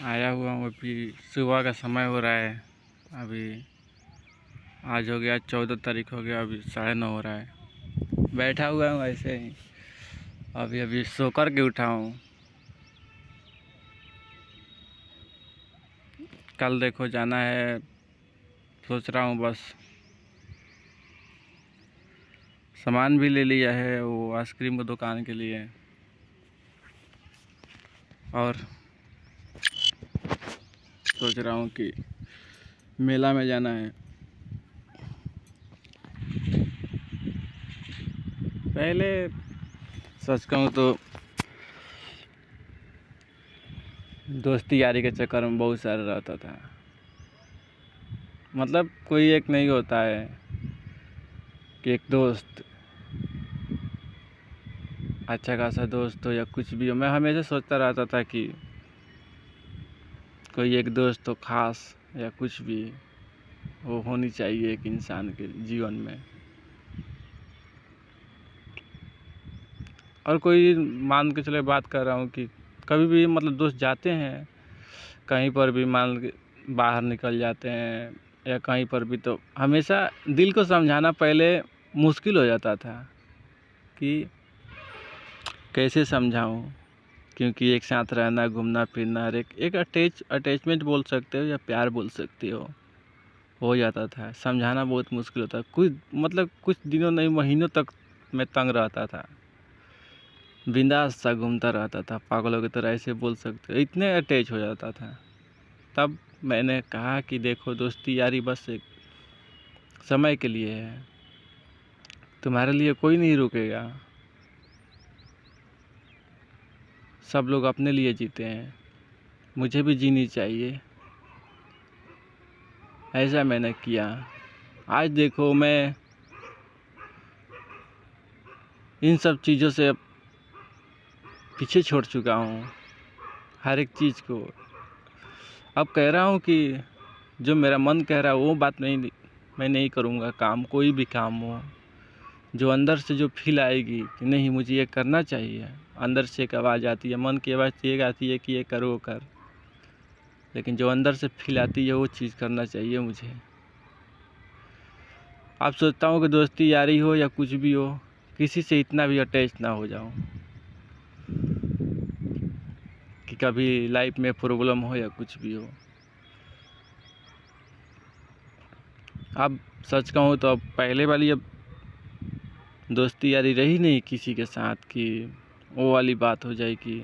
आया हुआ हूँ। अभी सुबह का समय हो रहा है। अभी आज हो गया 14 तारीख हो गया, अभी 9:30 हो रहा है। बैठा हुआ हूँ ऐसे ही। अभी अभी सो कर के उठा हूँ। कल देखो जाना है, सोच रहा हूँ। बस सामान भी ले लिया है वो आइसक्रीम की दुकान के लिए, और सोच रहा हूँ कि मेला में जाना है। पहले सच कहूँ तो दोस्ती यारी के चक्कर में बहुत सारा रहता था। मतलब कोई एक नहीं होता है कि एक दोस्त अच्छा खासा दोस्त हो या कुछ भी हो। मैं हमेशा सोचता रहता था कि कोई एक दोस्त हो खास या कुछ भी वो होनी चाहिए एक इंसान के जीवन में। और कोई मान के चले, बात कर रहा हूँ कि कभी भी मतलब दोस्त जाते हैं कहीं पर भी, मान के बाहर निकल जाते हैं या कहीं पर भी, तो हमेशा दिल को समझाना पहले मुश्किल हो जाता था कि कैसे समझाऊं। क्योंकि एक साथ रहना, घूमना फिरना, हर एक अटैचमेंट बोल सकते हो या प्यार बोल सकते हो जाता था। समझाना बहुत मुश्किल होता। कुछ दिनों नहीं, महीनों तक मैं तंग रहता था, बिंदास सा घूमता रहता था, पागलों की तरह ऐसे बोल सकते हो, इतने अटैच हो जाता था। तब मैंने कहा कि देखो, दोस्ती यारी बस एक समय के लिए है, तुम्हारे लिए कोई नहीं रुकेगा। सब लोग अपने लिए जीते हैं, मुझे भी जीनी चाहिए। ऐसा मैंने किया। आज देखो, मैं इन सब चीज़ों से अब पीछे छोड़ चुका हूँ, हर एक चीज़ को। अब कह रहा हूँ कि जो मेरा मन कह रहा है वो बात मैं नहीं करूँगा। काम, कोई भी काम हो, जो अंदर से जो फील आएगी कि नहीं मुझे ये करना चाहिए, अंदर से एक आवाज़ आती है, मन की आवाज़ ये आती है कि ये कर वो कर, लेकिन जो अंदर से फील आती है वो चीज़ करना चाहिए मुझे। अब सोचता हूँ कि दोस्ती यारी हो या कुछ भी हो, किसी से इतना भी अटैच ना हो जाऊँ कि कभी लाइफ में प्रॉब्लम हो या कुछ भी हो। अब सच कहूँ तो अब पहले वाली अब दोस्ती यारी रही नहीं किसी के साथ कि वो वाली बात हो जाएगी।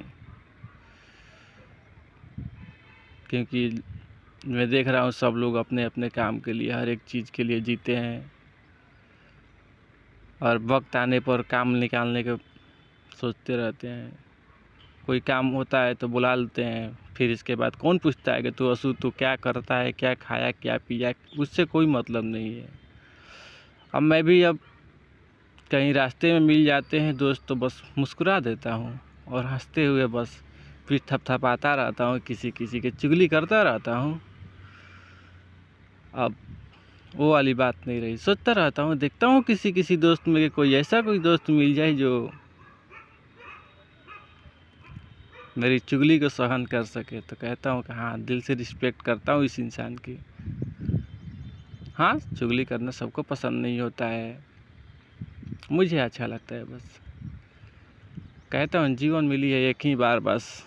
क्योंकि मैं देख रहा हूँ सब लोग अपने अपने काम के लिए, हर एक चीज़ के लिए जीते हैं, और वक्त आने पर काम निकालने के सोचते रहते हैं। कोई काम होता है तो बुला लेते हैं, फिर इसके बाद कौन पूछता है कि तू असू तू क्या करता है, क्या खाया क्या पिया, उससे कोई मतलब नहीं है। अब मैं भी अब कहीं रास्ते में मिल जाते हैं दोस्त तो बस मुस्कुरा देता हूँ और हंसते हुए बस पीठ थपथपाता रहता हूँ, किसी किसी की चुगली करता रहता हूँ। अब वो वाली बात नहीं रही। सोचता रहता हूँ, देखता हूँ किसी किसी दोस्त में कोई ऐसा कोई दोस्त मिल जाए जो मेरी चुगली को सहन कर सके, तो कहता हूँ कि हाँ, दिल से रिस्पेक्ट करता हूँ इस इंसान की। हाँ, चुगली करना सबको पसंद नहीं होता है, मुझे अच्छा लगता है। बस कहता हूँ जीवन मिली है एक ही बार, बस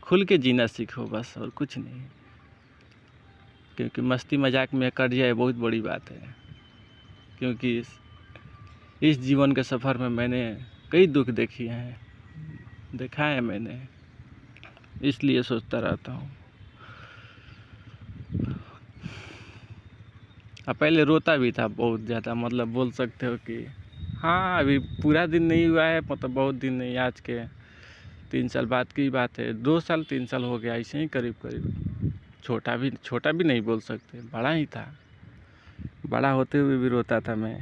खुल के जीना सीखो, बस और कुछ नहीं। क्योंकि मस्ती मजाक में कट जाए बहुत बड़ी बात है। क्योंकि इस जीवन के सफ़र में मैंने कई दुख देखा है मैंने, इसलिए सोचता रहता हूँ। पहले रोता भी था बहुत ज़्यादा, मतलब बोल सकते हो कि हाँ, अभी पूरा दिन नहीं हुआ है, मतलब बहुत दिन नहीं, आज के 3 साल बाद की बात है। 2 साल 3 साल हो गया ऐसे ही करीब करीब। छोटा भी नहीं बोल सकते, बड़ा ही था। बड़ा होते हुए भी रोता था मैं,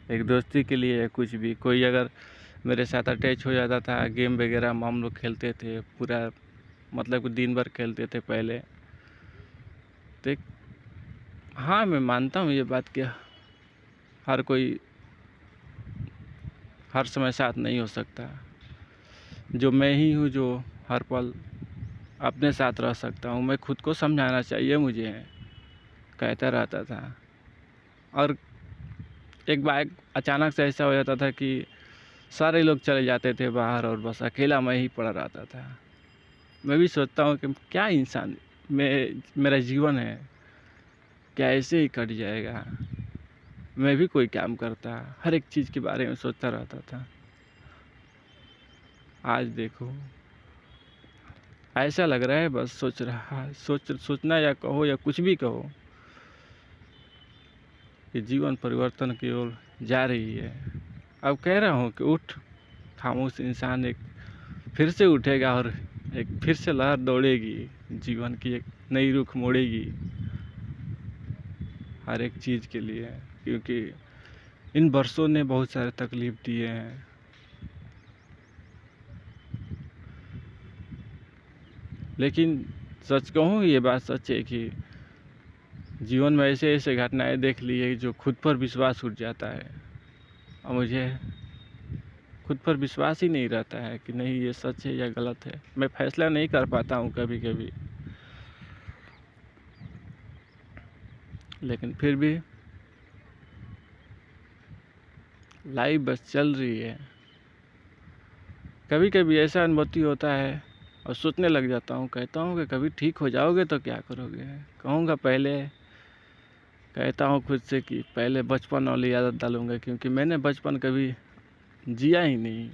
एक दोस्ती के लिए। कुछ भी, कोई अगर मेरे साथ अटैच हो जाता था, गेम वगैरह हम लोग खेलते थे पूरा, मतलब कि दिन भर खेलते थे पहले। तो हाँ, मैं मानता हूँ ये बात कि हर कोई हर समय साथ नहीं हो सकता। जो मैं ही हूँ जो हर पल अपने साथ रह सकता हूँ, मैं खुद को समझाना चाहिए मुझे, कहता रहता था। और एक बार अचानक से ऐसा हो जाता था कि सारे लोग चले जाते थे बाहर और बस अकेला मैं ही पड़ा रहता था। मैं भी सोचता हूँ कि क्या इंसान मेरा जीवन है, क्या ऐसे ही कट जाएगा। मैं भी कोई काम करता, हर एक चीज़ के बारे में सोचता रहता था। आज देखो ऐसा लग रहा है, बस सोचना या कहो या कुछ भी कहो कि जीवन परिवर्तन की ओर जा रही है। अब कह रहा हूँ कि उठ, खामोश इंसान एक फिर से उठेगा और एक फिर से लहर दौड़ेगी, जीवन की एक नई रुख मोड़ेगी हर एक चीज़ के लिए। क्योंकि इन वर्षों ने बहुत सारे तकलीफ दिए हैं। लेकिन सच कहूँ, ये बात सच है कि जीवन में ऐसे ऐसे घटनाएं देख ली है जो खुद पर विश्वास उठ जाता है, और मुझे खुद पर विश्वास ही नहीं रहता है कि नहीं ये सच है या गलत है। मैं फैसला नहीं कर पाता हूँ कभी कभी, लेकिन फिर भी लाइफ बस चल रही है। कभी कभी ऐसा अनुभूति होता है और सोचने लग जाता हूँ, कहता हूँ कि कभी ठीक हो जाओगे तो क्या करोगे। कहता हूँ खुद से कि पहले बचपन वाली आदत डालूंगा, क्योंकि मैंने बचपन कभी जिया ही नहीं,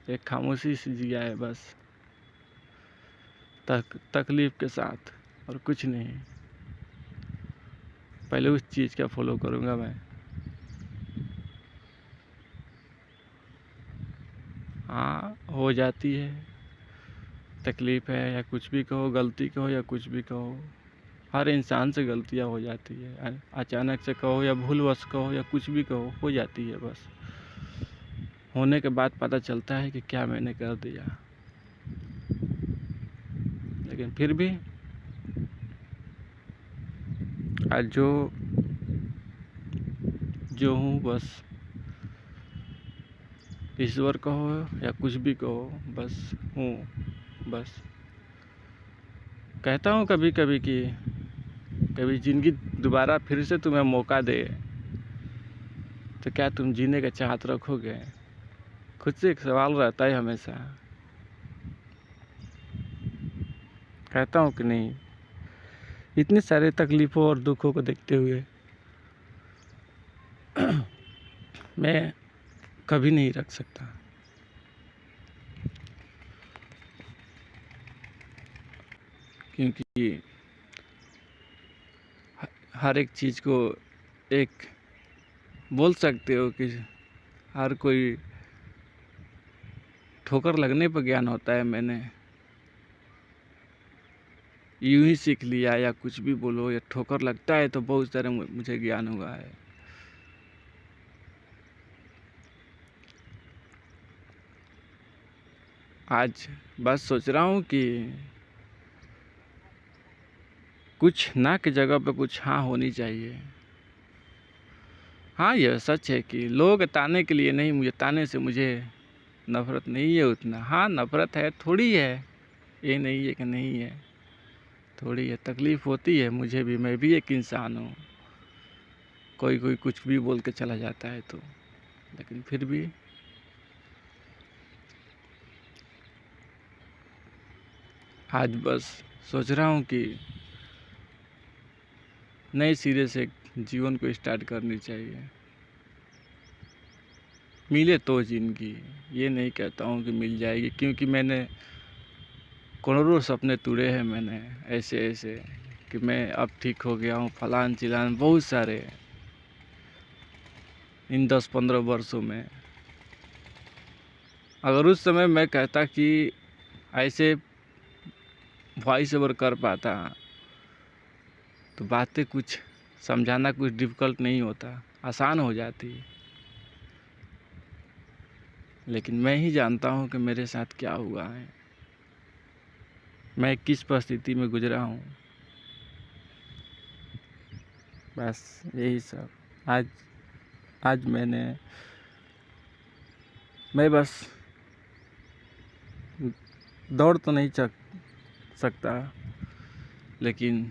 एक खामोशी से जिया है बस, तकलीफ के साथ और कुछ नहीं। पहले उस चीज़ का फॉलो करूँगा मैं। हाँ, हो जाती है, तकलीफ़ है या कुछ भी कहो, गलती कहो या कुछ भी कहो, हर इंसान से गलतियाँ हो जाती है। अचानक से कहो या भूलवश कहो या कुछ भी कहो, हो जाती है बस। होने के बाद पता चलता है कि क्या मैंने कर दिया। लेकिन फिर भी आज जो हूँ, बस ईश्वर कहो या कुछ भी कहो, बस हूँ। बस कहता हूँ कभी कभी कि कभी ज़िंदगी दोबारा फिर से तुम्हें मौका दे तो क्या तुम जीने का चाहत रखोगे। खुद से एक सवाल रहता है हमेशा। कहता हूँ कि नहीं, इतने सारे तकलीफ़ों और दुखों को देखते हुए मैं कभी नहीं रख सकता, क्योंकि हर एक चीज़ को एक बोल सकते हो कि हर कोई ठोकर लगने पर ज्ञान होता है। मैंने यूं ही सीख लिया, या कुछ भी बोलो, या ठोकर लगता है तो बहुत सारे मुझे ज्ञान हुआ है। आज बस सोच रहा हूँ कि कुछ ना की जगह पे कुछ हाँ होनी चाहिए। हाँ, यह सच है कि लोग ताने के लिए नहीं, मुझे ताने से मुझे नफ़रत नहीं है उतना। हाँ, नफ़रत है, थोड़ी है, ये नहीं है कि नहीं है, थोड़ी है। तकलीफ़ होती है मुझे भी, मैं भी एक इंसान हूँ। कोई कुछ भी बोल के चला जाता है तो, लेकिन फिर भी आज बस सोच रहा हूँ कि नए सिरे से जीवन को स्टार्ट करनी चाहिए। मिले तो ज़िंदगी, ये नहीं कहता हूँ कि मिल जाएगी, क्योंकि मैंने करोड़ों सपने तोड़े हैं मैंने ऐसे ऐसे कि मैं अब ठीक हो गया हूँ, फलान चिलान बहुत सारे इन 10-15 वर्षों में। अगर उस समय मैं कहता कि ऐसे वॉइस ओवर कर पाता तो बातें कुछ समझाना कुछ डिफ़िकल्ट नहीं होता, आसान हो जाती। लेकिन मैं ही जानता हूँ कि मेरे साथ क्या हुआ है, मैं किस परिस्थिति में गुजरा हूँ। बस यही सब। आज मैं बस दौड़ तो नहीं सकता, लेकिन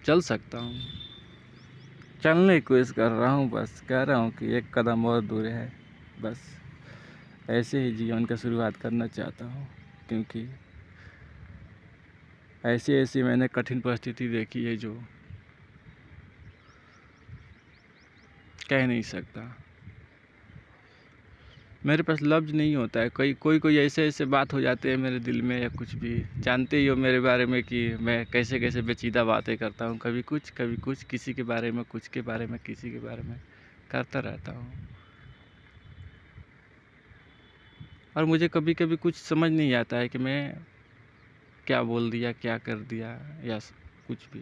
चल सकता हूँ। चलने की कोशिश कर रहा हूँ, बस कह रहा हूँ कि एक कदम और दूर है। बस ऐसे ही जीवन का शुरुआत करना चाहता हूँ, क्योंकि ऐसी ऐसी मैंने कठिन परिस्थिति देखी है जो कह नहीं सकता। मेरे पास लफ्ज़ नहीं होता है। कोई ऐसे ऐसे बात हो जाते हैं मेरे दिल में, या कुछ भी। जानते ही हो मेरे बारे में कि मैं कैसे कैसे पेचीदा बातें करता हूँ, कभी कुछ, किसी के बारे में कुछ के बारे में किसी के बारे में करता रहता हूँ। और मुझे कभी कभी कुछ समझ नहीं आता है कि मैं क्या बोल दिया, क्या कर दिया, या कुछ भी।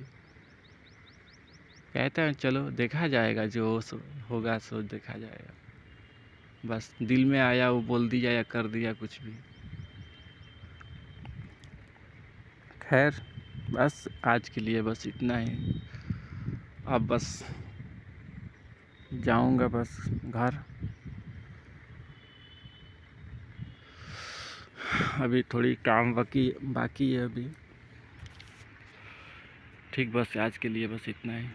कहते हैं चलो देखा जाएगा, जो होगा सो देखा जाएगा। बस दिल में आया वो बोल दिया या कर दिया कुछ भी। खैर, बस आज के लिए बस इतना ही। अब बस जाऊंगा बस घर। अभी थोड़ी काम बाकी है अभी। ठीक, बस आज के लिए बस इतना ही।